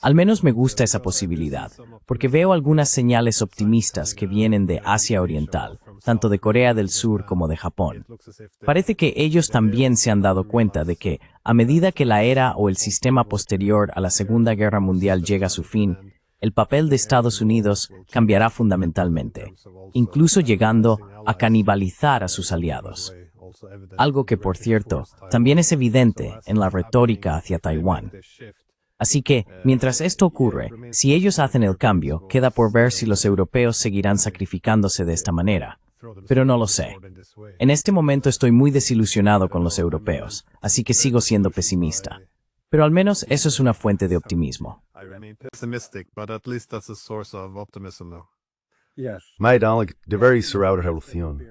Al menos me gusta esa posibilidad, porque veo algunas señales optimistas que vienen de Asia Oriental, tanto de Corea del Sur como de Japón. Parece que ellos también se han dado cuenta de que, a medida que la era o el sistema posterior a la Segunda Guerra Mundial llega a su fin, el papel de Estados Unidos cambiará fundamentalmente, incluso llegando a canibalizar a sus aliados. Algo que, por cierto, también es evidente en la retórica hacia Taiwán. Así que, mientras esto ocurre, si ellos hacen el cambio, queda por ver si los europeos seguirán sacrificándose de esta manera. Pero no lo sé. En este momento estoy muy desilusionado con los europeos, así que sigo siendo pesimista. Pero al menos eso es una fuente de optimismo. Maidan, deveria ser una revolución.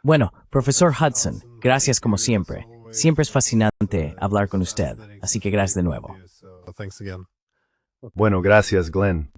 Bueno, profesor Hudson, gracias como siempre. Siempre es fascinante hablar con usted, así que gracias de nuevo. Bueno, gracias, Glenn.